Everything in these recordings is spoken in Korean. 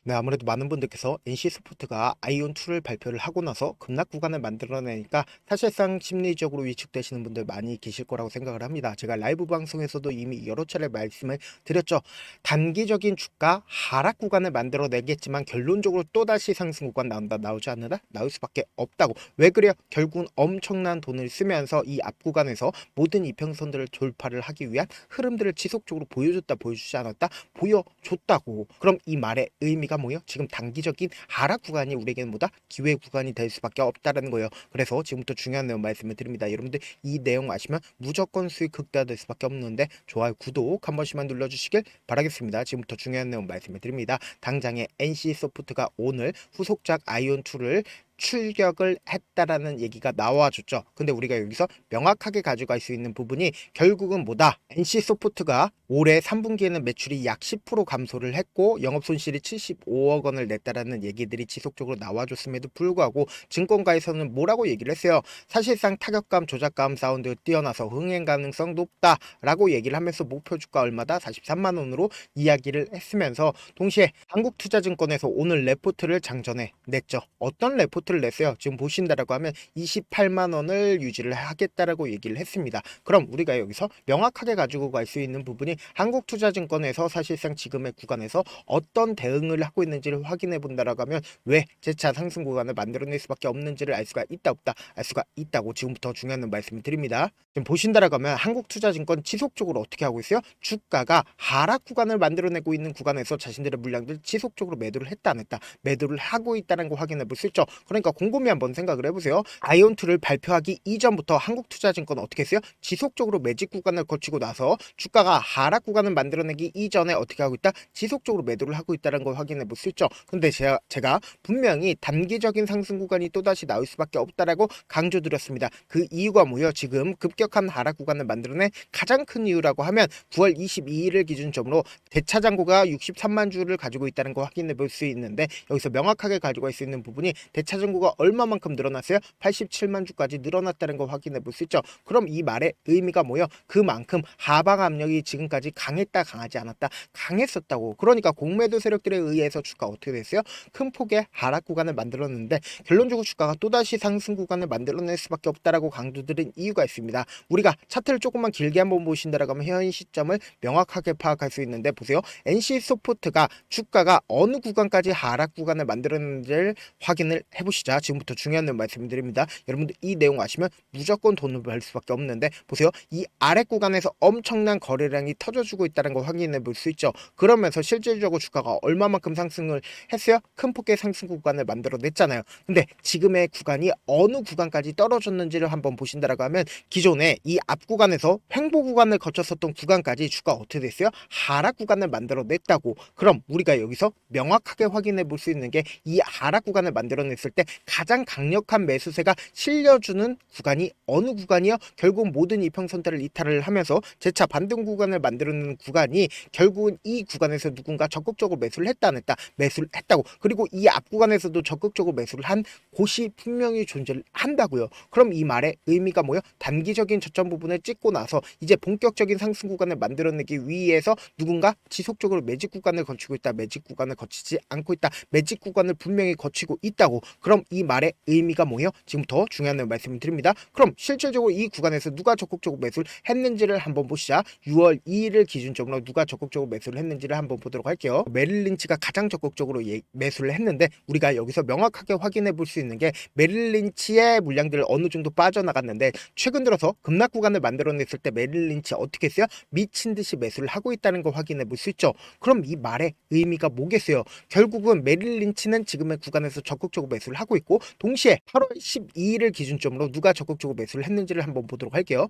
네, 아무래도 많은 분들께서 NC스포츠가 아이온2를 발표를 하고 나서 급락 구간을 만들어내니까 사실상 심리적으로 위축되시는 분들 많이 계실 거라고 생각을 합니다. 제가 라이브 방송에서도 이미 여러 차례 말씀을 드렸죠. 단기적인 주가 하락 구간을 만들어내겠지만 결론적으로 또다시 상승 구간 나온다, 나오지 않는다? 나올 수밖에 없다고. 왜 그래요? 결국은 엄청난 돈을 쓰면서 이 앞 구간에서 모든 이평선들을 돌파를 하기 위한 흐름들을 지속적으로 보여줬다, 보여주지 않았다? 보여줬다고. 그럼 이 말의 의미가 뭐예요? 지금 단기적인 하락 구간이 우리에게는 뭐다? 기회 구간이 될 수밖에 없다라는 거예요. 그래서 지금부터 중요한 내용 말씀을 드립니다. 여러분들 이 내용 아시면 무조건 수익 극대화될 수밖에 없는데 좋아요, 구독 한 번씩만 눌러주시길 바라겠습니다. 지금부터 중요한 내용 말씀을 드립니다. 당장에 NC소프트가 오늘 후속작 아이온2를 출격을 했다라는 얘기가 나와줬죠. 근데 우리가 여기서 명확하게 가져갈 수 있는 부분이 결국은 뭐다? NC소프트가 올해 3분기에는 매출이 약 10% 감소를 했고 영업손실이 75억 원을 냈다라는 얘기들이 지속적으로 나와줬음에도 불구하고 증권가에서는 뭐라고 얘기를 했어요? 사실상 타격감, 조작감 사운드 뛰어나서 흥행 가능성 높다라고 얘기를 하면서 목표 주가 얼마다? 43만 원으로 이야기를 했으면서 동시에 한국투자증권에서 오늘 레포트를 장전에 냈죠. 어떤 레포트를 냈어요? 지금 보신다라고 하면 28만 원을 유지를 하겠다라고 얘기를 했습니다. 그럼 우리가 여기서 명확하게 가지고 갈 수 있는 부분이 한국투자증권에서 사실상 지금의 구간에서 어떤 대응을 하고 있는지를 확인해 본다라고 하면 왜 재차 상승 구간을 만들어낼 수밖에 없는지를 알 수가 있다 없다 알 수가 있다고 지금부터 중요한 말씀을 드립니다. 지금 보신다라고 하면 한국투자증권 지속적으로 어떻게 하고 있어요? 주가가 하락 구간을 만들어내고 있는 구간에서 자신들의 물량들 지속적으로 매도를 했다 안 했다 매도를 하고 있다는 거 확인해 볼 수 있죠. 그러니까 곰곰이 한번 생각을 해보세요. 아이온2를 발표하기 이전부터 한국투자증권 어떻게 했어요? 지속적으로 매직 구간을 거치고 나서 주가가 하락 구간을 만들어내기 이전에 어떻게 하고 있다? 지속적으로 매도를 하고 있다는 걸 확인해 볼 수 있죠. 근데 제가 분명히 단기적인 상승 구간이 또다시 나올 수밖에 없다라고 강조드렸습니다. 그 이유가 뭐예요? 지금 급격한 하락 구간을 만들어낸 가장 큰 이유라고 하면 9월 22일을 기준점으로 대차장고가 63만 주를 가지고 있다는 거 확인해 볼 수 있는데 여기서 명확하게 가지고 갈 수 있는 부분이 대차장고가 얼마만큼 늘어났어요? 87만 주까지 늘어났다는 거 확인해 볼 수 있죠. 그럼 이 말의 의미가 뭐예요? 그만큼 하방 압력이 지금까지 강했다 강하지 않았다 강했었다고. 그러니까 공매도 세력들에 의해서 주가 어떻게 됐어요? 큰 폭의 하락 구간을 만들었는데 결론적으로 주가가 또다시 상승 구간을 만들어낼 수밖에 없다라고 강조드린 이유가 있습니다. 우리가 차트를 조금만 길게 한번 보신다라고 하면 현 시점을 명확하게 파악할 수 있는데 보세요. NC소프트가 주가가 어느 구간까지 하락 구간을 만들었는지를 확인을 해보시자. 지금부터 중요한 내용 말씀드립니다. 여러분들 이 내용 아시면 무조건 돈을 벌 수밖에 없는데 보세요. 이 아래 구간에서 엄청난 거래량이 터져주고 있다는 걸 확인해 볼 수 있죠. 그러면서 실질적으로 주가가 얼마만큼 상승을 했어요? 큰 폭의 상승 구간을 만들어냈잖아요. 근데 지금의 구간이 어느 구간까지 떨어졌는지를 한번 보신다라고 하면 기존에 이 앞 구간에서 횡보 구간을 거쳤었던 구간까지 주가 어떻게 됐어요? 하락 구간을 만들어냈다고. 그럼 우리가 여기서 명확하게 확인해 볼 수 있는 게 이 하락 구간을 만들어냈을 때 가장 강력한 매수세가 실려주는 구간이 어느 구간이요? 결국 모든 이평선들을 이탈을 하면서 재차 반등 구간을 만들어내는 구간이 결국은 이 구간에서 누군가 적극적으로 매수를 했다 안 했다? 매수를 했다고. 그리고 이 앞 구간에서도 적극적으로 매수를 한 곳이 분명히 존재를 한다고요. 그럼 이 말의 의미가 뭐예요? 단기적인 저점 부분을 찍고 나서 이제 본격적인 상승 구간을 만들어내기 위해서 누군가 지속적으로 매직 구간을 거치고 있다. 매직 구간을 거치지 않고 있다. 매직 구간을 분명히 거치고 있다고. 그럼 이 말의 의미가 뭐예요? 지금부터 중요한 말씀을 드립니다. 그럼 실질적으로 이 구간에서 누가 적극적으로 매수를 했는지를 한번 보시자. 6월 2일을 기준점으로 누가 적극적으로 매수를 했는지를 한번 보도록 할게요. 메릴 린치가 가장 적극적으로 매수를 했는데 우리가 여기서 명확하게 확인해 볼 수 있는 게 메릴 린치의 물량들 어느 정도 빠져나갔는데 최근 들어서 급락 구간을 만들어냈을 때 메릴 린치 어떻게 했어요? 미친 듯이 매수를 하고 있다는 거 확인해 볼 수 있죠. 그럼 이 말의 의미가 뭐겠어요? 결국은 메릴 린치는 지금의 구간에서 적극적으로 매수를 하고 있고 동시에 8월 12일을 기준점으로 누가 적극적으로 매수를 했는지를 한번 보도록 할게요.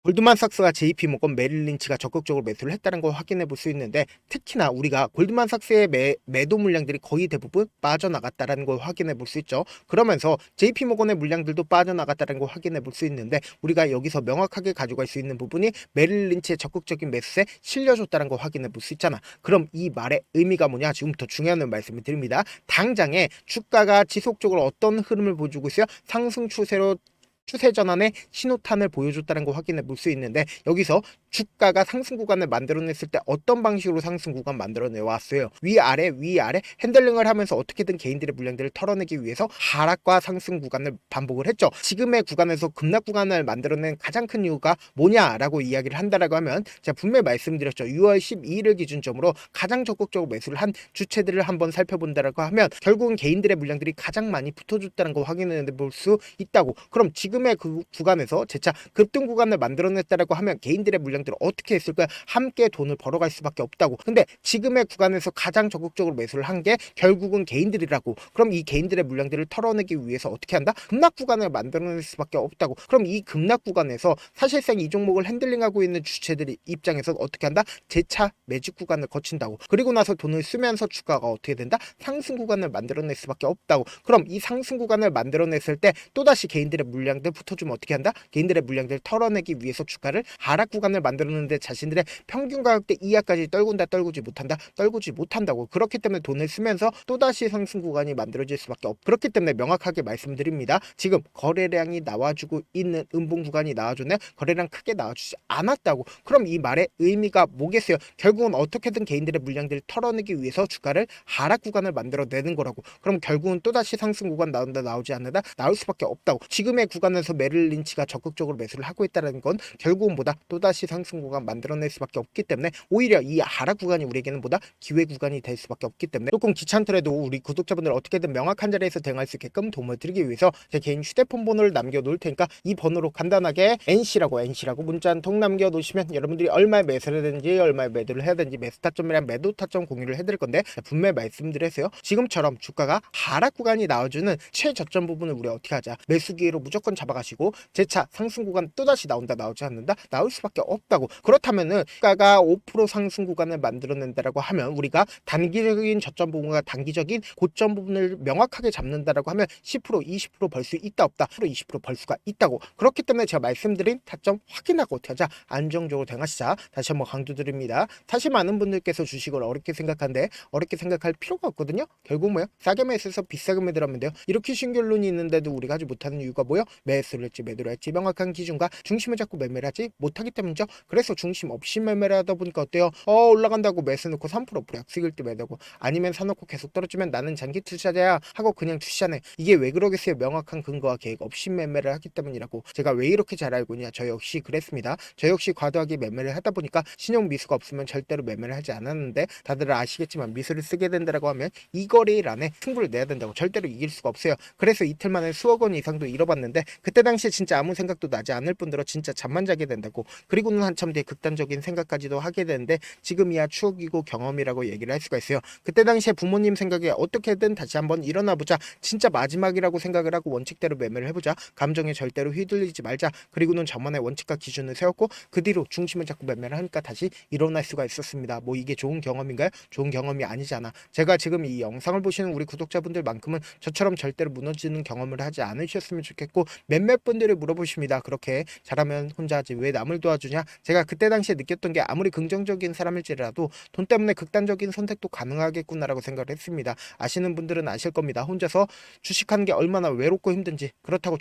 골드만삭스와 JP모건 메릴 린치가 적극적으로 매수를 했다는 걸 확인해 볼 수 있는데 특히나 우리가 골드만삭스의 매도 물량들이 거의 대부분 빠져나갔다는 걸 확인해 볼 수 있죠. 그러면서 JP모건의 물량들도 빠져나갔다는 걸 확인해 볼 수 있는데 우리가 여기서 명확하게 가져갈 수 있는 부분이 메릴 린치의 적극적인 매수에 실려줬다는 걸 확인해 볼 수 있잖아. 그럼 이 말의 의미가 뭐냐? 지금부터 중요한 말씀을 드립니다. 당장에 주가가 지속적으로 어떤 흐름을 보여주고 있어요? 상승 추세로 추세 전환의 신호탄을 보여줬다는 거 확인해 볼 수 있는데 여기서 주가가 상승 구간을 만들어냈을 때 어떤 방식으로 상승 구간 만들어내 왔어요. 위아래 위아래 핸들링을 하면서 어떻게든 개인들의 물량들을 털어내기 위해서 하락과 상승 구간을 반복을 했죠. 지금의 구간에서 급락 구간을 만들어낸 가장 큰 이유가 뭐냐라고 이야기를 한다라고 하면 제가 분명히 말씀드렸죠. 6월 12일을 기준점으로 가장 적극적으로 매수를 한 주체들을 한번 살펴본다라고 하면 결국은 개인들의 물량들이 가장 많이 붙어줬다는 거 확인해 볼 수 있다고. 그럼 지금의 그 구간에서 재차 급등 구간을 만들어냈다라고 하면 개인들의 물량들을 어떻게 했을까요? 함께 돈을 벌어갈 수밖에 없다고. 근데 지금의 구간에서 가장 적극적으로 매수를 한 게 결국은 개인들이라고. 그럼 이 개인들의 물량들을 털어내기 위해서 어떻게 한다? 급락 구간을 만들어낼 수밖에 없다고. 그럼 이 급락 구간에서 사실상 이 종목을 핸들링하고 있는 주체들의 입장에서 어떻게 한다? 재차 매직 구간을 거친다고. 그리고 나서 돈을 쓰면서 주가가 어떻게 된다? 상승 구간을 만들어낼 수밖에 없다고. 그럼 이 상승 구간을 만들어냈을 때 또다시 개인들의 물량들 붙어주면 어떻게 한다? 개인들의 물량들 털어내기 위해서 주가를 하락 구간을 만들었는데 자신들의 평균 가격대 이하까지 떨구지 못한다고. 그렇기 때문에 돈을 쓰면서 또다시 상승 구간이 만들어질 수밖에 없고, 그렇기 때문에 명확하게 말씀드립니다. 지금 거래량이 나와주고 있는 음봉 구간이 나와주네, 거래량 크게 나와주지 않았다고. 그럼 이 말의 의미가 뭐겠어요? 결국은 어떻게든 개인들의 물량들을 털어내기 위해서 주가를 하락 구간을 만들어내는 거라고. 그럼 결국은 또다시 상승 구간 나온다 나오지 않는다 나올 수밖에 없다고. 지금의 구간에서 메릴 린치가 적극적으로 매수를 하고 있다는 건 결국은 보다 또다시 상승 구간 만들어낼 수밖에 없기 때문에 오히려 이 하락 구간이 우리에게는 보다 기회 구간이 될 수밖에 없기 때문에 조금 귀찮더라도 우리 구독자분들 어떻게든 명확한 자리에서 대응할 수 있게끔 도움을 드리기 위해서 제 개인 휴대폰 번호를 남겨놓을 테니까 이 번호로 간단하게 NC라고 문자 한 통 남겨놓으시면 여러분들이 얼마에 매수를 해야 되는지 얼마에 매도를 해야 되는지 매수 타점이랑 매도 타점 공유를 해드릴 건데, 분명히 말씀드렸어요. 지금처럼 주가가 하락 구간이 나와주는 최저점 부분을 우리 어떻게 하자? 매수 기회로 무조건 잡아가시고 재차 상승 구간 또다시 나온다 나오지 않는다 나올 수밖에 없다고. 그렇다면은 주가가 5% 상승 구간을 만들어낸다라고 하면 우리가 단기적인 저점 부분과 단기적인 고점 부분을 명확하게 잡는다라고 하면 10% 20% 벌 수 있다 없다 20%벌 수가 있다고. 그렇기 때문에 제가 말씀드린 타점 확인하고 어떻게 하자? 안정적으로 대응하시자. 다시 한번 강조드립니다. 사실 많은 분들께서 주식을 어렵게 생각하는데 어렵게 생각할 필요가 없거든요. 결국 뭐요? 싸게 매수해서 비싸게 매도하면 돼요. 이렇게 신결론이 있는데도 우리가 하지 못하는 이유가 뭐요? 매수를 했지 매도를 했지 명확한 기준과 중심을 잡고 매매를 하지 못하기 때문이죠. 그래서 중심 없이 매매를 하다 보니까 어때요? 올라간다고 매수 놓고 3% 불약식일 때 매도고, 아니면 사놓고 계속 떨어지면 나는 장기 투자자야 하고 그냥 투자네. 이게 왜 그러겠어요? 명확한 근거와 계획 없이 매매를 하기 때문이라고. 제가 왜 이렇게 잘 알고 있냐? 저 역시 그랬습니다. 저 역시 과도하게 매매를 하다 보니까 신용 미수가 없으면 절대로 매매를 하지 않았는데, 다들 아시겠지만 미수를 쓰게 된다라고 하면 이 거래일 안에 승부를 내야 된다고. 절대로 이길 수가 없어요. 그래서 이틀 만에 수억 원 이상도 잃어봤는데 그때 당시에 진짜 아무 생각도 나지 않을 뿐더러 진짜 잠만 자게 된다고. 그리고는 한참 뒤에 극단적인 생각까지도 하게 되는데 지금이야 추억이고 경험이라고 얘기를 할 수가 있어요. 그때 당시에 부모님 생각에 어떻게든 다시 한번 일어나 보자, 진짜 마지막이라고 생각을 하고 원칙대로 매매를 해보자, 감정에 절대로 휘둘리지 말자, 그리고는 저만의 원칙과 기준을 세웠고 그 뒤로 중심을 잡고 매매를 하니까 다시 일어날 수가 있었습니다. 뭐 이게 좋은 경험인가요? 좋은 경험이 아니잖아. 제가 지금 이 영상을 보시는 우리 구독자분들만큼은 저처럼 절대로 무너지는 경험을 하지 않으셨으면 좋겠고, 몇몇 분들이 물어보십니다. 그렇게 잘하면 혼자 하지 왜 남을 도와주냐? 제가 그때 당시에 느꼈던 게 아무리 긍정적인 사람일지라도 돈 때문에 극단적인 선택도 가능하겠구나라고 생각을 했습니다. 아시는 분들은 아실 겁니다. 혼자서 주식하는 게 얼마나 외롭고 힘든지. 그렇다고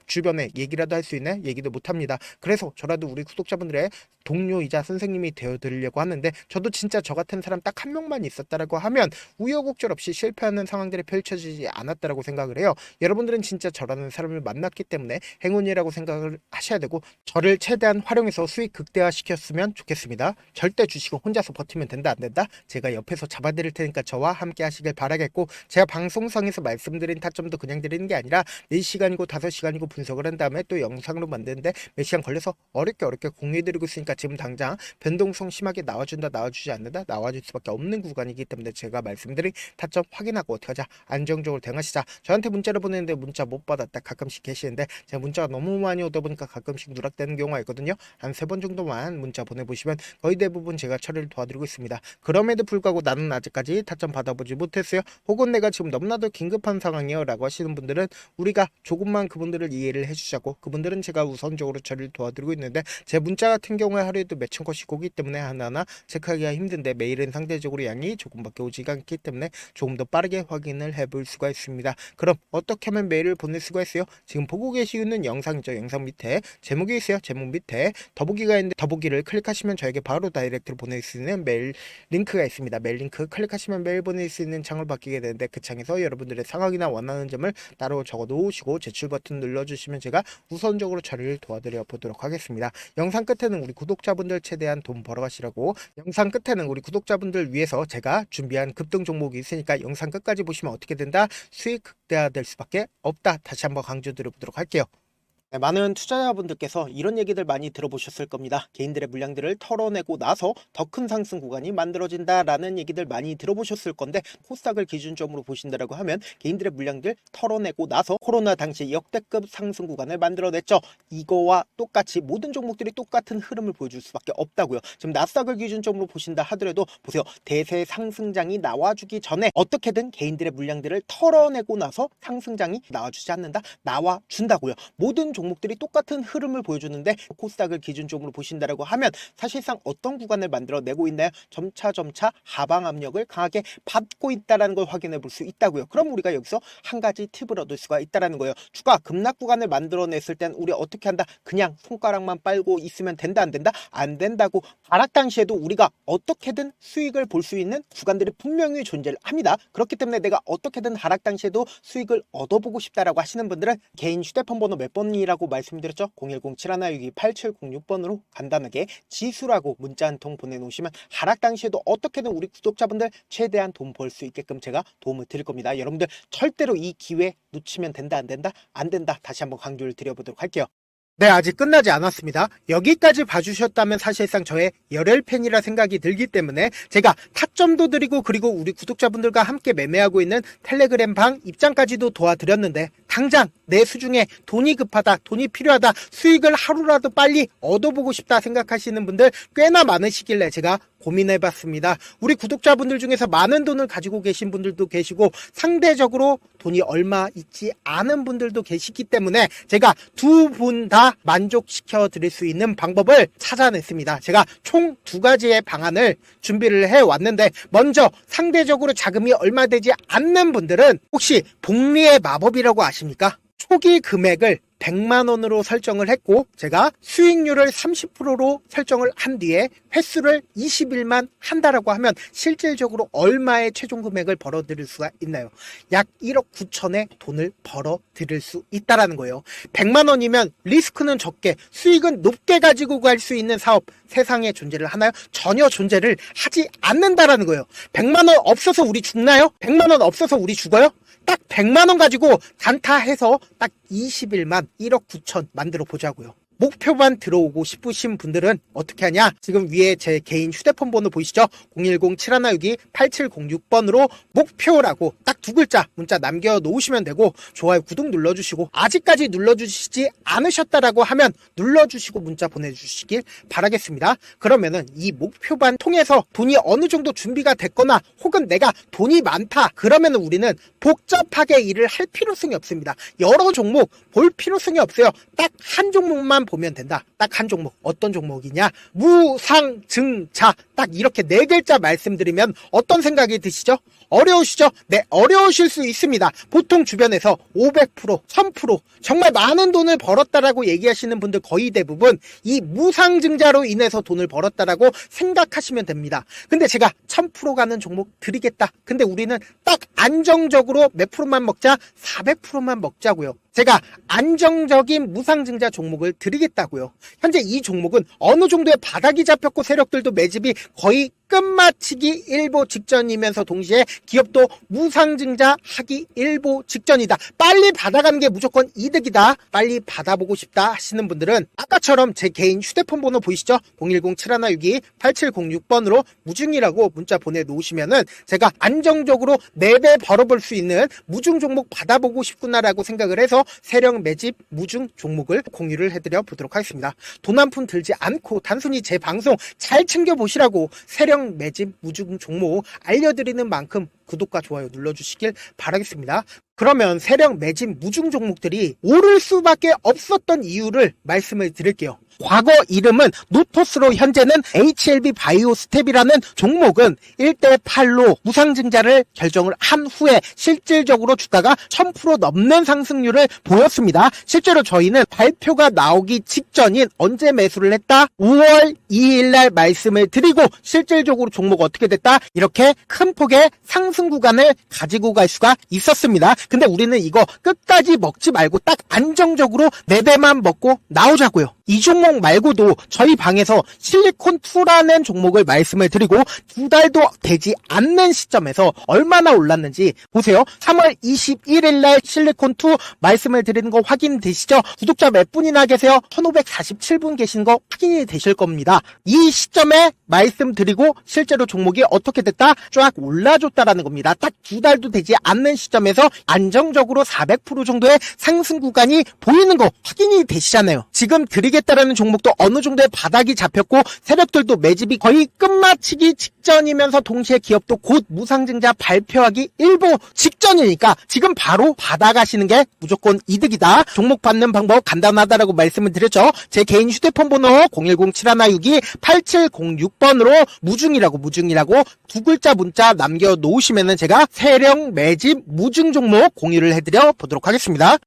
주변에 얘기라도 할 수 있네? 얘기도 못합니다. 그래서 저라도 우리 구독자분들의 동료이자 선생님이 되어드리려고 하는데, 저도 진짜 저 같은 사람 딱 한 명만 있었다라고 하면 우여곡절 없이 실패하는 상황들이 펼쳐지지 않았다라고 생각을 해요. 여러분들은 진짜 저라는 사람을 만났기 때문에 행운이라고 생각을 하셔야 되고, 저를 최대한 활용해서 수익 극대화시켰으면 좋겠습니다. 절대 주식은 혼자서 버티면 된다 안 된다? 제가 옆에서 잡아드릴 테니까 저와 함께 하시길 바라겠고, 제가 방송상에서 말씀드린 타점도 그냥 드리는 게 아니라 4시간이고 5시간이고 분석을 한 다음에 또 영상으로 만드는데 몇 시간 걸려서 어렵게 공유해드리고 있으니까 지금 당장 변동성 심하게 나와준다 나와주지 않는다 나와줄 수밖에 없는 구간이기 때문에 제가 말씀드린 타점 확인하고 어떻게 하자? 안정적으로 대응하시자. 저한테 문자를 보내는데 문자 못 받았다 가끔씩 계시는데 제가 문자가 너무 많이 오다 보니까 가끔씩 누락되는 경우가 있거든요. 한 3번 정도만 문자 보내보시면 거의 대부분 제가 처리를 도와드리고 있습니다. 그럼에도 불구하고 나는 아직까지 타점 받아보지 못했어요. 혹은 내가 지금 너무나도 긴급한 상황이요 라고 하시는 분들은 우리가 조금만 그분들을 이해를 해주자고, 그분들은 제가 우선적으로 처리를 도와드리고 있는데 제 문자 같은 경우에 하루에도 몇천 건씩 오기 때문에 하나하나 체크하기가 힘든데, 매일은 상대적으로 양이 조금밖에 오지가 않기 때문에 조금 더 빠르게 확인을 해볼 수가 있습니다. 그럼 어떻게 하면 메일을 보낼 수가 있어요? 지금 보고 계시는 영상이죠. 영상 밑에 제목이 있어요. 제목 밑에 더보기가 투자했는데 더보기를 클릭하시면 저에게 바로 다이렉트로 보낼 수 있는 메일 링크가 있습니다. 메일 링크 클릭하시면 메일 보낼 수 있는 창을 바뀌게 되는데 그 창에서 여러분들의 상황이나 원하는 점을 따로 적어 놓으시고 제출 버튼 눌러주시면 제가 우선적으로 처리를 도와드려 보도록 하겠습니다. 영상 끝에는 우리 구독자분들 최대한 돈 벌어가시라고, 영상 끝에는 우리 구독자분들 위해서 제가 준비한 급등 종목이 있으니까 영상 끝까지 보시면 어떻게 된다? 수익 극대화될 수밖에 없다. 다시 한번 강조드려 보도록 할게요. 네, 많은 투자자분들께서 이런 얘기들 많이 들어보셨을 겁니다. 개인들의 물량들을 털어내고 나서 더 큰 상승 구간이 만들어진다라는 얘기들 많이 들어보셨을 건데, 코스닥을 기준점으로 보신다라고 하면 개인들의 물량들 털어내고 나서 코로나 당시 역대급 상승 구간을 만들어냈죠. 이거와 똑같이 모든 종목들이 똑같은 흐름을 보여줄 수밖에 없다고요. 지금 나스닥을 기준점으로 보신다 하더라도 보세요. 대세 상승장이 나와주기 전에 어떻게든 개인들의 물량들을 털어내고 나서 상승장이 나와주지 않는다? 나와준다고요. 모든 종목들이 똑같은 흐름을 보여주는데 코스닥을 기준점으로 보신다라고 하면 사실상 어떤 구간을 만들어내고 있나요? 점차 하방 압력을 강하게 받고 있다는 걸 확인해 볼 수 있다고요. 그럼 우리가 여기서 한 가지 팁을 얻을 수가 있다는 거예요. 주가 급락 구간을 만들어냈을 땐 우리 어떻게 한다? 그냥 손가락만 빨고 있으면 된다, 안 된다? 안 된다고. 하락 당시에도 우리가 어떻게든 수익을 볼 수 있는 구간들이 분명히 존재를 합니다. 그렇기 때문에 내가 어떻게든 하락 당시에도 수익을 얻어보고 싶다라고 하시는 분들은 개인 휴대폰 번호 몇 번이라고 말씀드렸죠? 010-7162-8706번으로 간단하게 지수라고 문자 한 통 보내놓으시면 하락 당시에도 어떻게든 우리 구독자분들 최대한 돈 벌 수 있게끔 제가 도움을 드릴 겁니다. 여러분들 절대로 이 기회 놓치면 된다, 안 된다? 안 된다. 다시 한번 강조를 드려보도록 할게요. 네, 아직 끝나지 않았습니다. 여기까지 봐주셨다면 사실상 저의 열혈 팬이라 생각이 들기 때문에 제가 타점도 드리고, 그리고 우리 구독자분들과 함께 매매하고 있는 텔레그램 방 입장까지도 도와드렸는데, 당장 내 수중에 돈이 급하다, 돈이 필요하다, 수익을 하루라도 빨리 얻어보고 싶다 생각하시는 분들 꽤나 많으시길래 제가 고민해봤습니다. 우리 구독자분들 중에서 많은 돈을 가지고 계신 분들도 계시고 상대적으로 돈이 얼마 있지 않은 분들도 계시기 때문에 제가 두 분 다 만족시켜 드릴 수 있는 방법을 찾아냈습니다. 제가 총 두 가지의 방안을 준비를 해왔는데, 먼저 상대적으로 자금이 얼마 되지 않는 분들은 혹시 복리의 마법이라고 아십니까? 초기 금액을 100만원으로 설정을 했고, 제가 수익률을 30%로 설정을 한 뒤에 횟수를 20일만 한다라고 하면 실질적으로 얼마의 최종 금액을 벌어들일 수가 있나요? 약 1억 9천의 돈을 벌어들일 수 있다라는 거예요. 100만원이면 리스크는 적게 수익은 높게 가지고 갈 수 있는 사업 세상에 존재를 하나요? 전혀 존재를 하지 않는다라는 거예요. 100만원 없어서 우리 죽나요? 100만원 없어서 우리 죽어요? 딱 100만원 가지고 단타해서 딱 20일만 1억 9천 만들어 보자고요. 목표만 들어오고 싶으신 분들은 어떻게 하냐? 지금 위에 제 개인 휴대폰 번호 보이시죠? 010-7162-8706번으로 목표라고 딱 두 글자 문자 남겨놓으시면 되고, 좋아요, 구독 눌러주시고, 아직까지 눌러주시지 않으셨다라고 하면 눌러주시고 문자 보내주시길 바라겠습니다. 그러면은 이 목표반 통해서 돈이 어느 정도 준비가 됐거나 혹은 내가 돈이 많다 그러면은 우리는 복잡하게 일을 할 필요성이 없습니다. 여러 종목 볼 필요성이 없어요. 딱 한 종목만 보면 된다. 딱 한 종목. 어떤 종목이냐? 무상증자. 딱 이렇게 네 글자 말씀드리면 어떤 생각이 드시죠? 어려우시죠? 네, 어려우실 수 있습니다. 보통 주변에서 500%, 1000% 정말 많은 돈을 벌었다라고 얘기하시는 분들 거의 대부분 이 무상증자로 인해서 돈을 벌었다라고 생각하시면 됩니다. 근데 제가 1000% 가는 종목 드리겠다. 근데 우리는 딱 안정적으로 몇 프로만 먹자? 400%만 먹자고요. 제가 안정적인 무상증자 종목을 드리겠다고요. 현재 이 종목은 어느 정도의 바닥이 잡혔고 세력들도 매집이 거의 끝마치기 일보 직전이면서 동시에 기업도 무상증자 하기 일보 직전이다. 빨리 받아가는 게 무조건 이득이다. 빨리 받아보고 싶다 하시는 분들은 아까처럼 제 개인 휴대폰 번호 보이시죠? 010-7162-8706번으로 무중이라고 문자 보내놓으시면은 제가 안정적으로 4배 벌어볼 수 있는 무중 종목 받아보고 싶구나라고 생각을 해서 세력 매집 무중 종목을 공유를 해드려 보도록 하겠습니다. 돈 한 푼 들지 않고 단순히 제 방송 잘 챙겨보시라고 세력 매집 무중 종목 알려드리는 만큼 구독과 좋아요 눌러주시길 바라겠습니다. 그러면 세력 매집 무중 종목들이 오를 수밖에 없었던 이유를 말씀을 드릴게요. 과거 이름은 노토스로 현재는 HLB 바이오스텝이라는 종목은 1대8로 무상증자를 결정을 한 후에 실질적으로 주가가 1000% 넘는 상승률을 보였습니다. 실제로 저희는 발표가 나오기 직전인 언제 매수를 했다? 5월 2일 날 말씀을 드리고 실질적으로 종목 어떻게 됐다? 이렇게 큰 폭의 상승 구간을 가지고 갈 수가 있었습니다. 근데 우리는 이거 끝까지 먹지 말고 딱 안정적으로 4배만 먹고 나오자고요. 이 종목 말고도 저희 방에서 실리콘2라는 종목을 말씀을 드리고 2달도 되지 않는 시점에서 얼마나 올랐는지 보세요. 3월 21일 날 실리콘2 말씀을 드리는 거 확인되시죠? 구독자 몇 분이나 계세요? 1547분 계신 거 확인이 되실 겁니다. 이 시점에 말씀드리고 실제로 종목이 어떻게 됐다? 쫙 올라줬다라는 겁니다. 딱 2달도 되지 않는 시점에서 안정적으로 400% 정도의 상승 구간이 보이는 거 확인이 되시잖아요. 지금 드리겠다라는 종목도 어느 정도의 바닥이 잡혔고 세력들도 매집이 거의 끝마치기 직전이면서 동시에 기업도 곧 무상증자 발표하기 일보 직전이니까 지금 바로 받아가시는 게 무조건 이득이다. 종목 받는 방법 간단하다라고 말씀을 드렸죠. 제 개인 휴대폰 번호 010-7162-8706번으로 무중이라고 두 글자 문자 남겨놓으시면은 제가 세력 매집 무중 종목 공유를 해드려 보도록 하겠습니다.